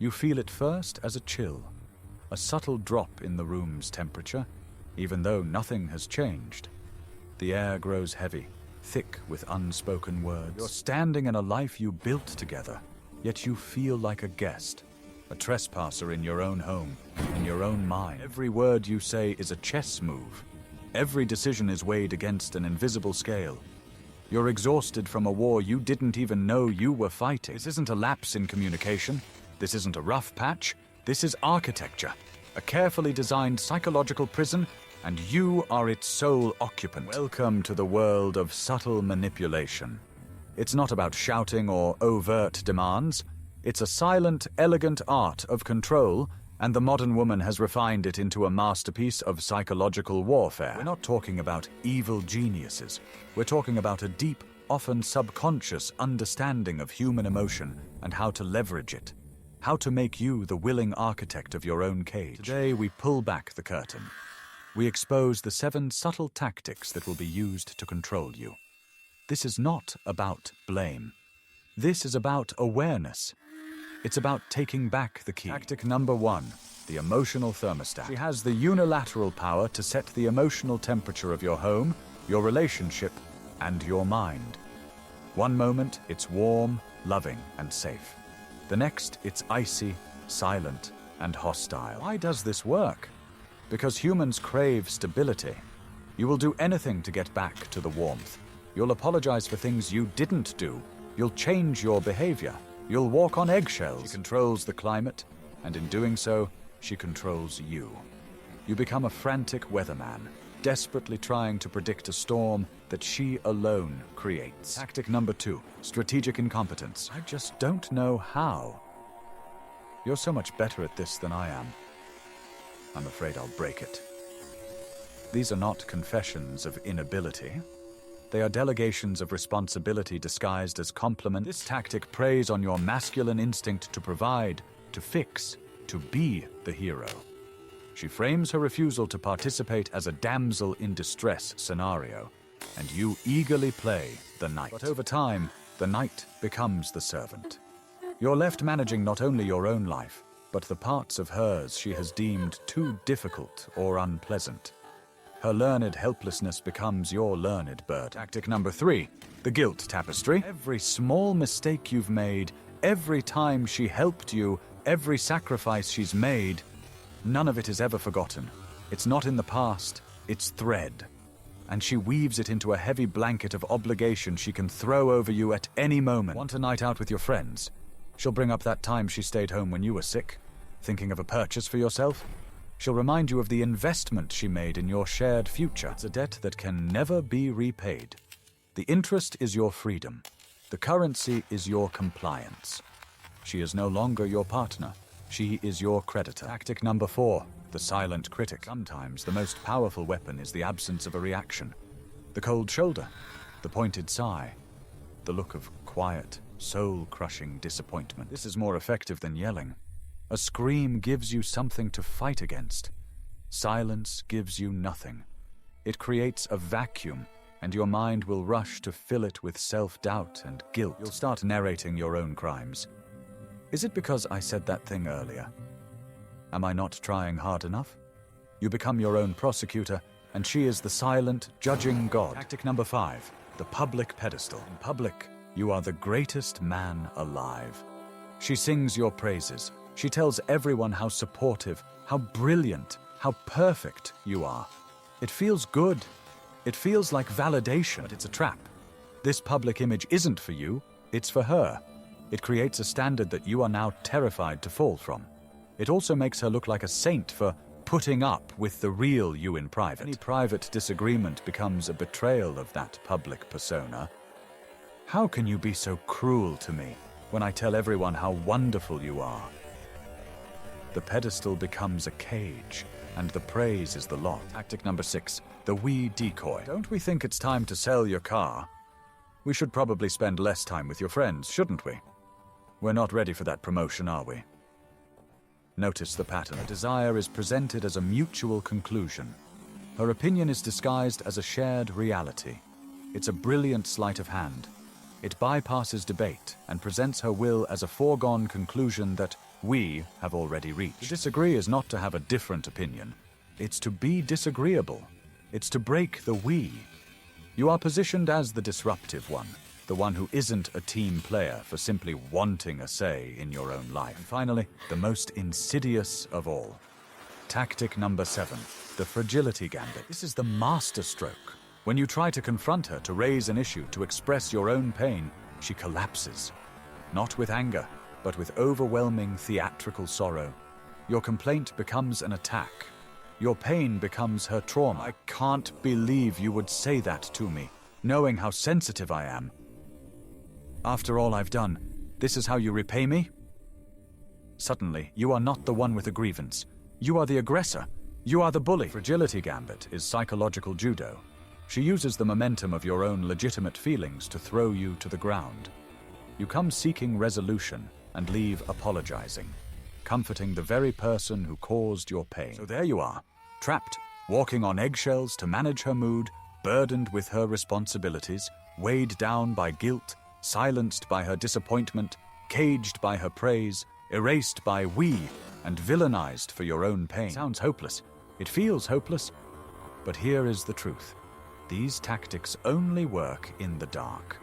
You feel it first as a chill, a subtle drop in the room's temperature, even though nothing has changed. The air grows heavy, thick with unspoken words. You're standing in a life you built together, yet you feel like a guest, a trespasser in your own home, in your own mind. Every word you say is a chess move. Every decision is weighed against an invisible scale. You're exhausted from a war you didn't even know you were fighting. This isn't a lapse in communication. This isn't a rough patch. This is architecture, a carefully designed psychological prison, and you are its sole occupant. Welcome to the world of subtle manipulation. It's not about shouting or overt demands. It's a silent, elegant art of control, and the modern woman has refined it into a masterpiece of psychological warfare. We're not talking about evil geniuses. We're talking about a deep, often subconscious understanding of human emotion and how to leverage it. How to make you the willing architect of your own cage. Today, we pull back the curtain. We expose the 7 subtle tactics that will be used to control you. This is not about blame. This is about awareness. It's about taking back the key. Tactic number 1, the emotional thermostat. She has the unilateral power to set the emotional temperature of your home, your relationship, and your mind. One moment, it's warm, loving, and safe. The next, it's icy, silent, and hostile. Why does this work? Because humans crave stability. You will do anything to get back to the warmth. You'll apologize for things you didn't do. You'll change your behavior. You'll walk on eggshells. She controls the climate, and in doing so, she controls you. You become a frantic weatherman, desperately trying to predict a storm that she alone creates. Tactic number 2, strategic incompetence. I just don't know how. You're so much better at this than I am. I'm afraid I'll break it. These are not confessions of inability. They are delegations of responsibility disguised as compliment. This tactic preys on your masculine instinct to provide, to fix, to be the hero. She frames her refusal to participate as a damsel in distress scenario, and you eagerly play the knight. But over time, the knight becomes the servant. You're left managing not only your own life, but the parts of hers she has deemed too difficult or unpleasant. Her learned helplessness becomes your learned burden. Tactic number 3, the guilt tapestry. Every small mistake you've made, every time she helped you, every sacrifice she's made, none of it is ever forgotten. It's not in the past, it's thread. And she weaves it into a heavy blanket of obligation she can throw over you at any moment. Want a night out with your friends? She'll bring up that time she stayed home when you were sick, thinking of a purchase for yourself. She'll remind you of the investment she made in your shared future. It's a debt that can never be repaid. The interest is your freedom. The currency is your compliance. She is no longer your partner. She is your creditor. Tactic number 4, the silent critic. Sometimes the most powerful weapon is the absence of a reaction. The cold shoulder, the pointed sigh, the look of quiet, soul-crushing disappointment. This is more effective than yelling. A scream gives you something to fight against. Silence gives you nothing. It creates a vacuum, and your mind will rush to fill it with self-doubt and guilt. You'll start narrating your own crimes. Is it because I said that thing earlier? Am I not trying hard enough? You become your own prosecutor, and she is the silent, judging God. Tactic number 5, the public pedestal. In public, you are the greatest man alive. She sings your praises. She tells everyone how supportive, how brilliant, how perfect you are. It feels good. It feels like validation, but it's a trap. This public image isn't for you, it's for her. It creates a standard that you are now terrified to fall from. It also makes her look like a saint for putting up with the real you in private. Any private disagreement becomes a betrayal of that public persona. How can you be so cruel to me when I tell everyone how wonderful you are? The pedestal becomes a cage, and the praise is the lot. Tactic number 6, the we decoy. Don't we think it's time to sell your car? We should probably spend less time with your friends, shouldn't we? We're not ready for that promotion, are we? Notice the pattern. A desire is presented as a mutual conclusion. Her opinion is disguised as a shared reality. It's a brilliant sleight of hand. It bypasses debate and presents her will as a foregone conclusion that we have already reached. To disagree is not to have a different opinion. It's to be disagreeable. It's to break the we. You are positioned as the disruptive one, the one who isn't a team player for simply wanting a say in your own life. And finally, the most insidious of all. Tactic number 7, the fragility gambit. This is the masterstroke. When you try to confront her, to raise an issue, to express your own pain, she collapses. Not with anger, but with overwhelming theatrical sorrow. Your complaint becomes an attack. Your pain becomes her trauma. I can't believe you would say that to me, knowing how sensitive I am. After all I've done, this is how you repay me? Suddenly, you are not the one with a grievance. You are the aggressor. You are the bully. Fragility gambit is psychological judo. She uses the momentum of your own legitimate feelings to throw you to the ground. You come seeking resolution and leave apologizing, comforting the very person who caused your pain. So there you are, trapped, walking on eggshells to manage her mood, burdened with her responsibilities, weighed down by guilt, silenced by her disappointment, caged by her praise, erased by we, and villainized for your own pain. It sounds hopeless. It feels hopeless. But here is the truth. These tactics only work in the dark.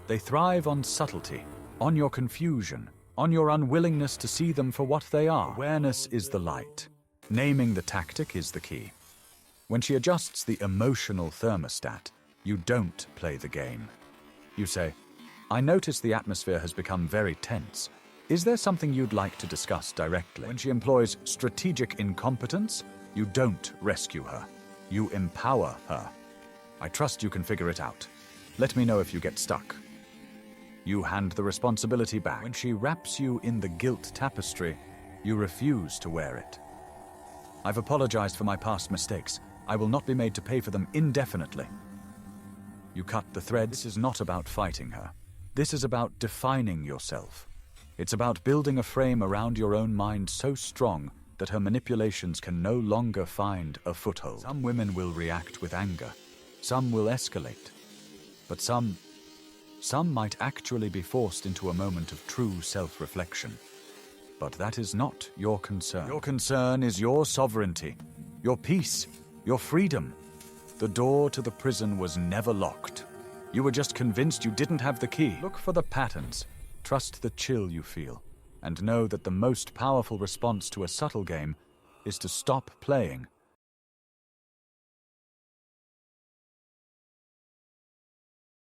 They thrive on subtlety, on your confusion, on your unwillingness to see them for what they are. Awareness is the light. Naming the tactic is the key. When she adjusts the emotional thermostat, you don't play the game. You say, I notice the atmosphere has become very tense. Is there something you'd like to discuss directly? When she employs strategic incompetence, you don't rescue her. You empower her. I trust you can figure it out. Let me know if you get stuck. You hand the responsibility back. When she wraps you in the guilt tapestry, you refuse to wear it. I've apologized for my past mistakes. I will not be made to pay for them indefinitely. You cut the thread. This is not about fighting her. This is about defining yourself. It's about building a frame around your own mind so strong that her manipulations can no longer find a foothold. Some women will react with anger. Some will escalate. But some might actually be forced into a moment of true self-reflection. But that is not your concern. Your concern is your sovereignty, your peace, your freedom. The door to the prison was never locked. You were just convinced you didn't have the key. Look for the patterns. Trust the chill you feel. And know that the most powerful response to a subtle game is to stop playing